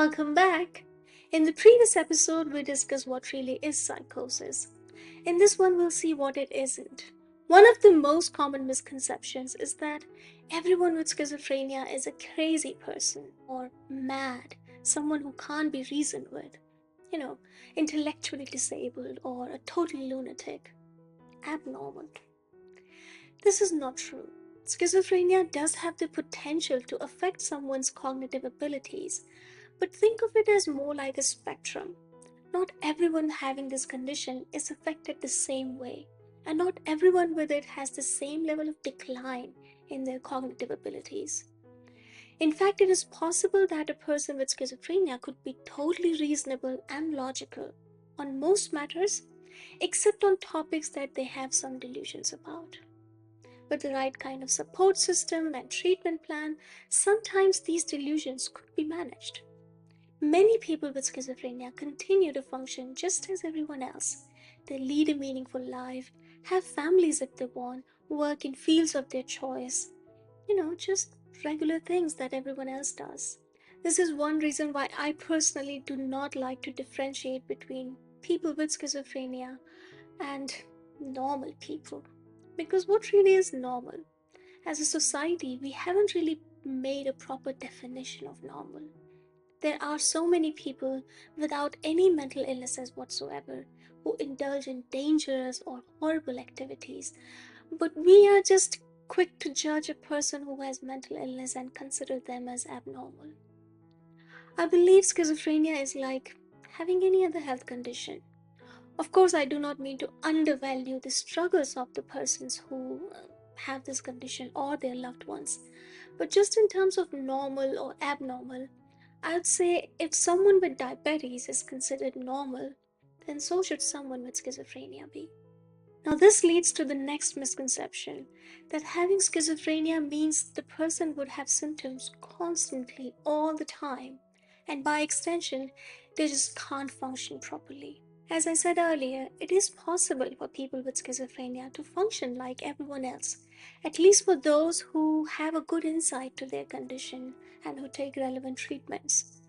Welcome back. In the previous episode, we discussed what really is psychosis. In this one, we'll see what it isn't. One of the most common misconceptions is that everyone with schizophrenia is a crazy person or mad, someone who can't be reasoned with, you know, intellectually disabled or a total lunatic, abnormal. This is not true. Schizophrenia does have the potential to affect someone's cognitive abilities, but think of it as more like a spectrum. Not everyone having this condition is affected the same way, and not everyone with it has the same level of decline in their cognitive abilities. In fact, it is possible that a person with schizophrenia could be totally reasonable and logical on most matters, except on topics that they have some delusions about. With the right kind of support system and treatment plan, sometimes these delusions could be managed. Many people with schizophrenia continue to function just as everyone else. They lead a meaningful life, have families if they want, work in fields of their choice. Just regular things that everyone else does. This is one reason why I personally do not like to differentiate between people with schizophrenia and normal people. Because what really is normal? As a society, we haven't really made a proper definition of normal. There are so many people without any mental illnesses whatsoever who indulge in dangerous or horrible activities, but we are just quick to judge a person who has mental illness and consider them as abnormal. I believe schizophrenia is like having any other health condition. Of course, I do not mean to undervalue the struggles of the persons who have this condition or their loved ones, but just in terms of normal or abnormal, I would say if someone with diabetes is considered normal, then so should someone with schizophrenia be. Now, this leads to the next misconception that having schizophrenia means the person would have symptoms constantly, all the time, and by extension, they just can't function properly. As I said earlier, it is possible for people with schizophrenia to function like everyone else, at least for those who have a good insight to their condition and who take relevant treatments.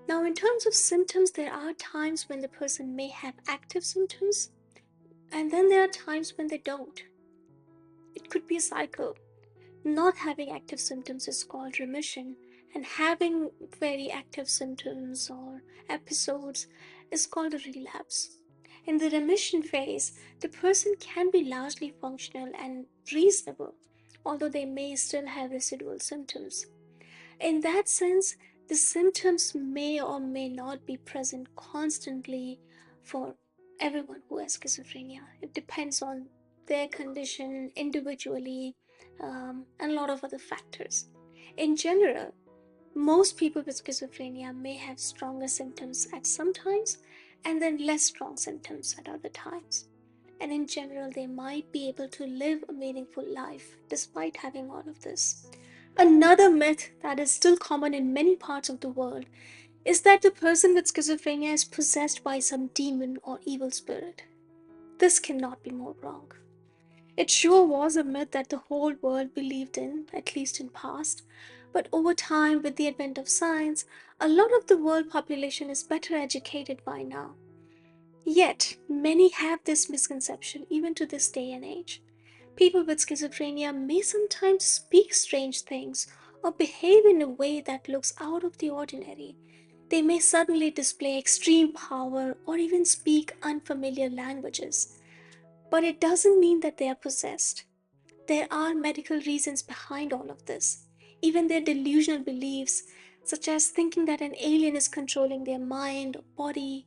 Now, in terms of symptoms, there are times when the person may have active symptoms, and then there are times when they don't. It could be a cycle. Not having active symptoms is called remission, and having very active symptoms or episodes is called a relapse. In the remission phase, the person can be largely functional and reasonable, although they may still have residual symptoms. In that sense, the symptoms may or may not be present constantly for everyone who has schizophrenia. It depends on their condition individually, and a lot of other factors. In general, most people with schizophrenia may have stronger symptoms at some times and then less strong symptoms at other times. And in general, they might be able to live a meaningful life despite having all of this. Another myth that is still common in many parts of the world is that the person with schizophrenia is possessed by some demon or evil spirit. This cannot be more wrong. It sure was a myth that the whole world believed in, at least in past, but over time, with the advent of science, a lot of the world population is better educated by now. Yet, many have this misconception even to this day and age. People with schizophrenia may sometimes speak strange things or behave in a way that looks out of the ordinary. They may suddenly display extreme power or even speak unfamiliar languages. But it doesn't mean that they are possessed. There are medical reasons behind all of this. Even their delusional beliefs, such as thinking that an alien is controlling their mind or body,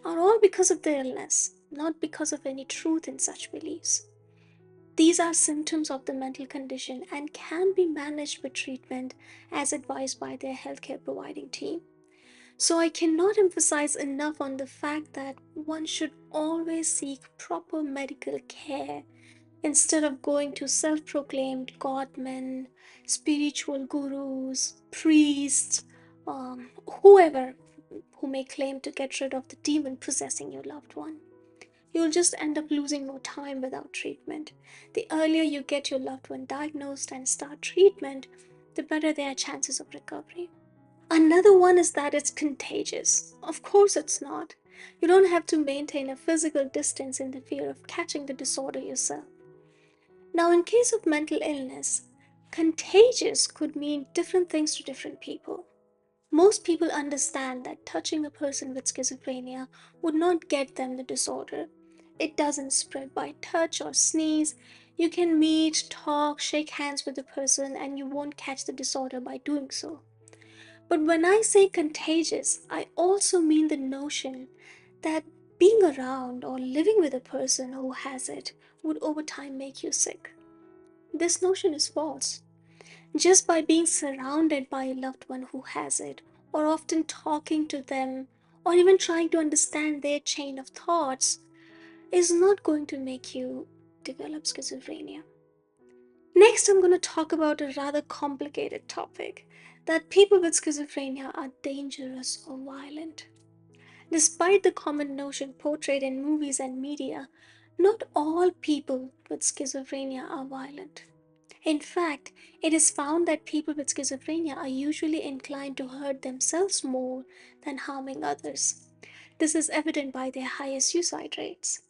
are all because of their illness, not because of any truth in such beliefs. These are symptoms of the mental condition and can be managed with treatment as advised by their healthcare providing team. So, I cannot emphasize enough on the fact that one should always seek proper medical care instead of going to self proclaimed godmen, spiritual gurus, priests, whoever who may claim to get rid of the demon possessing your loved one. You'll just end up losing more time without treatment. The earlier you get your loved one diagnosed and start treatment, the better their chances of recovery. Another one is that it's contagious. Of course, it's not. You don't have to maintain a physical distance in the fear of catching the disorder yourself. Now, in case of mental illness, contagious could mean different things to different people. Most people understand that touching a person with schizophrenia would not get them the disorder. It doesn't spread by touch or sneeze. You can meet, talk, shake hands with the person, and you won't catch the disorder by doing so. But when I say contagious, I also mean the notion that being around or living with a person who has it would over time make you sick. This notion is false. Just by being surrounded by a loved one who has it, or often talking to them, or even trying to understand their chain of thoughts, is not going to make you develop schizophrenia. Next, I'm going to talk about a rather complicated topic, that people with schizophrenia are dangerous or violent. Despite the common notion portrayed in movies and media, not all people with schizophrenia are violent. In fact, it is found that people with schizophrenia are usually inclined to hurt themselves more than harming others. This is evident by their higher suicide rates.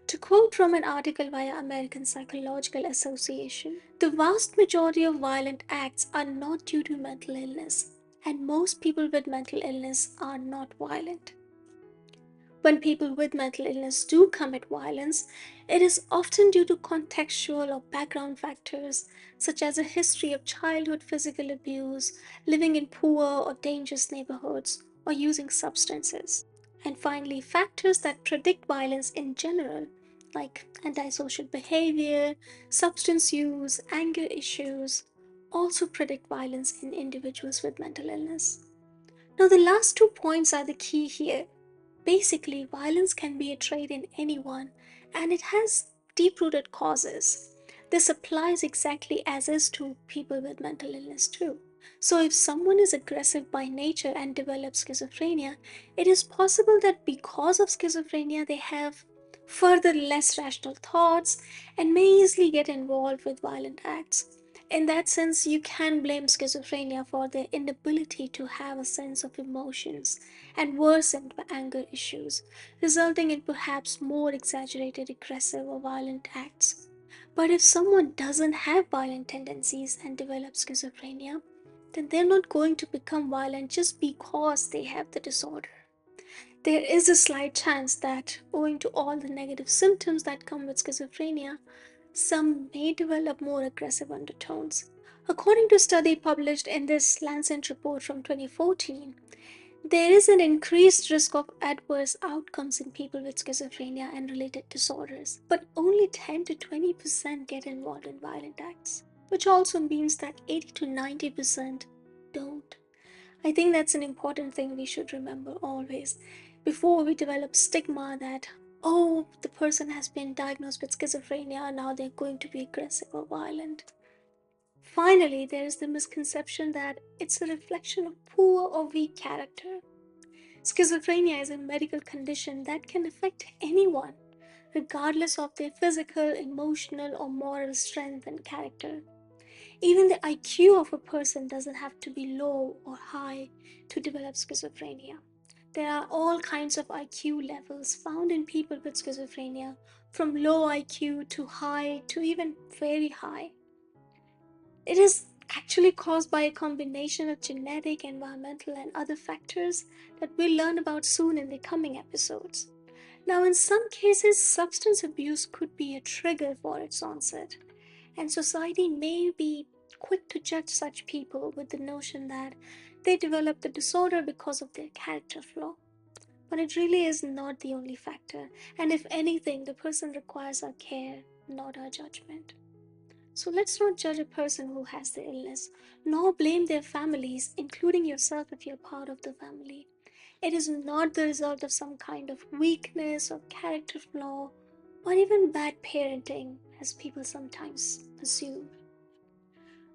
To quote from an article via American Psychological Association, the vast majority of violent acts are not due to mental illness, and most people with mental illness are not violent. When people with mental illness do commit violence, it is often due to contextual or background factors such as a history of childhood physical abuse, living in poor or dangerous neighborhoods, or using substances. And finally, factors that predict violence in general, like antisocial behavior, substance use, anger issues, also predict violence in individuals with mental illness. Now, the last 2 points are the key here. Basically, violence can be a trait in anyone and it has deep rooted causes. This applies exactly as is to people with mental illness too. So, if someone is aggressive by nature and develops schizophrenia, it is possible that because of schizophrenia, they have further less rational thoughts and may easily get involved with violent acts. In that sense, you can blame schizophrenia for their inability to have a sense of emotions and worsened by anger issues, resulting in perhaps more exaggerated aggressive or violent acts. But if someone doesn't have violent tendencies and develops schizophrenia, then they're not going to become violent just because they have the disorder. There is a slight chance that, owing to all the negative symptoms that come with schizophrenia, some may develop more aggressive undertones. According to a study published in this Lancet report from 2014, there is an increased risk of adverse outcomes in people with schizophrenia and related disorders, but only 10 to 20% get involved in violent acts, which also means that 80 to 90% don't. I think that's an important thing we should remember always before we develop stigma that, oh, the person has been diagnosed with schizophrenia, now they're going to be aggressive or violent. Finally, there is the misconception that it's a reflection of poor or weak character. Schizophrenia is a medical condition that can affect anyone, regardless of their physical, emotional, or moral strength and character. Even the IQ of a person doesn't have to be low or high to develop schizophrenia. There are all kinds of IQ levels found in people with schizophrenia, from low IQ to high to even very high. It is actually caused by a combination of genetic, environmental, and other factors that we'll learn about soon in the coming episodes. Now, in some cases, substance abuse could be a trigger for its onset, and society may be quick to judge such people with the notion that they develop the disorder because of their character flaw. But it really is not the only factor, and if anything, the person requires our care, not our judgment. So let's not judge a person who has the illness, nor blame their families, including yourself if you're part of the family. It is not the result of some kind of weakness or character flaw, or even bad parenting, as people sometimes assume.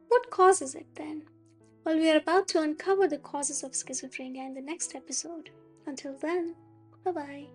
What causes it then? Well, we are about to uncover the causes of schizophrenia in the next episode. Until then, bye bye.